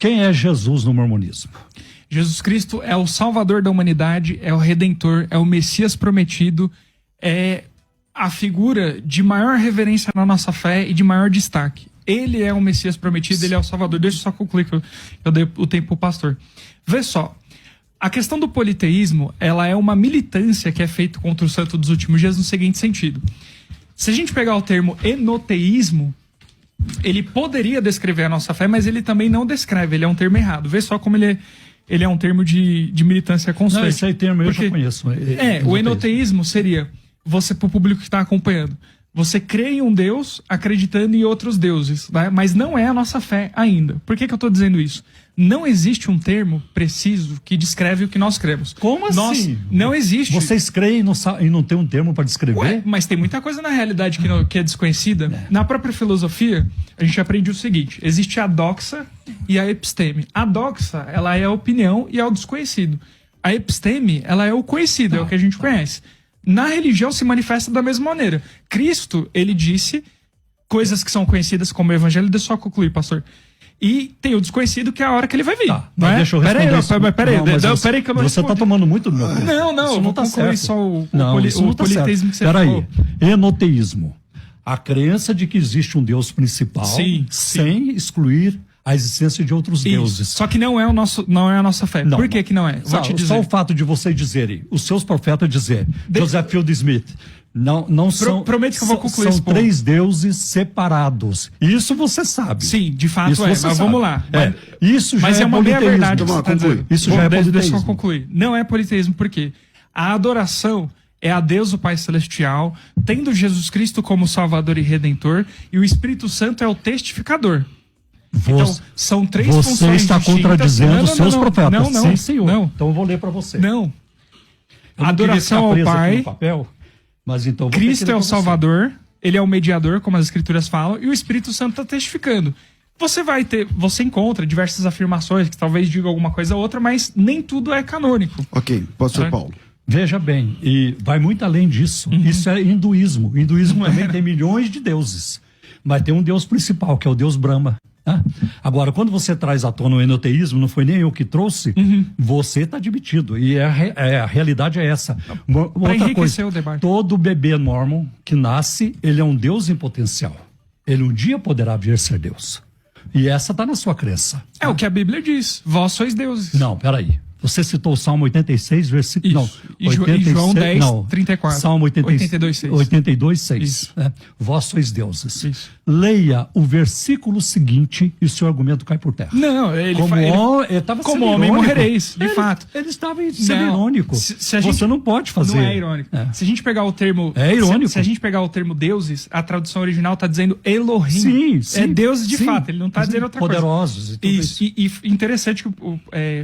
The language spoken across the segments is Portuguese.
Quem é Jesus no mormonismo? Jesus Cristo é o Salvador da humanidade, é o Redentor, é o Messias prometido, é a figura de maior reverência na nossa fé e de maior destaque. Ele é o Messias prometido, ele é o Salvador. Deixa eu só concluir que eu dei o tempo pro pastor. Vê só, a questão do politeísmo, ela é uma militância que é feita contra o santo dos últimos dias no seguinte sentido. Se a gente pegar o termo enoteísmo, ele poderia descrever a nossa fé, mas ele também não descreve, ele é um termo errado. Vê só como ele é um termo de militância constante. Não, esse aí termo eu já conheço. O enoteísmo seria, você, pro público que está acompanhando, você crê em um Deus acreditando em outros deuses, né? Mas não é a nossa fé ainda. Por que eu estou dizendo isso? Não existe um termo preciso que descreve o que nós cremos. Como assim? Não existe. Vocês creem e não tem um termo para descrever? Ué, mas tem muita coisa na realidade que é desconhecida. Na própria filosofia, a gente aprende o seguinte: existe a doxa e a episteme. A doxa, ela é a opinião e é o desconhecido. A episteme, ela é o conhecido, é o que a gente conhece. Na religião se manifesta da mesma maneira. Cristo, ele disse coisas que são conhecidas como o evangelho. Deixa eu só concluir, pastor. E tem o desconhecido, que é a hora que ele vai vir. Não é? Deixa eu responder. Peraí que eu não Você está tomando muito do meu tempo. Não, isso não está certo. Só o politeísmo que você falou. Enoteísmo. A crença de que existe um Deus principal, sem excluir a existência de outros deuses. Só que não é a nossa fé. Por que não é? Vou te dizer. Só o fato de vocês dizerem, os seus profetas dizerem, Joseph Fielding Smith, não são. Prometo que eu vou concluir. São três deuses separados. Isso você sabe. Sim, de fato mas vamos lá. Isso já é uma meia verdade. Isso já é politeísmo. Deixa eu concluir. Não é politeísmo, por quê? A adoração é a Deus o Pai Celestial, tendo Jesus Cristo como Salvador e Redentor, e o Espírito Santo é o testificador. Então, são três funções Você está contradizendo os seus profetas. Não, sim, senhor. Não. Então eu vou ler para você. Não. Adoração ao Pai. Papel, mas então Cristo é o Salvador, ele é o mediador, como as Escrituras falam, e o Espírito Santo está testificando. Você encontra diversas afirmações que talvez digam alguma coisa ou outra, mas nem tudo é canônico. Ok, pastor Paulo. Veja bem, e vai muito além disso. Isso é hinduísmo. O hinduísmo também tem milhões de deuses, mas tem um Deus principal, que é o Deus Brahma. Agora, quando você traz à tona o enoteísmo, não foi nem eu que trouxe, você está admitido. E a realidade é essa. Outra coisa, o debate. Todo bebê mormon que nasce, ele é um Deus em potencial. Ele um dia poderá vir ser Deus. E essa está na sua crença. É o que a Bíblia diz. Vós sois deuses. Não, peraí. Você citou o Salmo 86, versículo... Não, 86, João 10, não, 34. Salmo 82, 6. 82, 6. Vós sois deuses. Isso. Leia o versículo seguinte e o seu argumento cai por terra. Não, como homem morrereis, de fato. Ele estava sendo irônico. Você não pode fazer. Não é irônico. Se a gente pegar o termo... É irônico. Se a gente pegar o termo deuses, a tradução original está dizendo Elohim. Sim. É deuses de fato, ele não está dizendo outra poderosos, coisa. Poderosos. E interessante que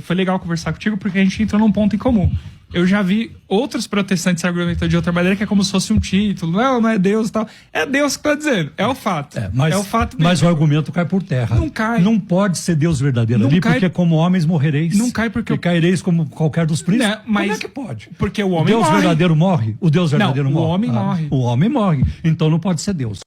foi legal conversar contigo, porque a gente entrou num ponto em comum. Eu já vi outros protestantes argumentando de outra maneira, que é como se fosse um título. Não é Deus e tal. É Deus que está dizendo. É o fato. É o fato mesmo. Mas o argumento cai por terra. Não cai. Não pode ser Deus verdadeiro ali, porque como homens morrereis. Não cai porque... E caireis como qualquer dos príncipes. Mas... Como é que pode? Porque o homem Deus morre. Verdadeiro morre? O Deus verdadeiro morre. O homem morre. O homem morre. Então não pode ser Deus.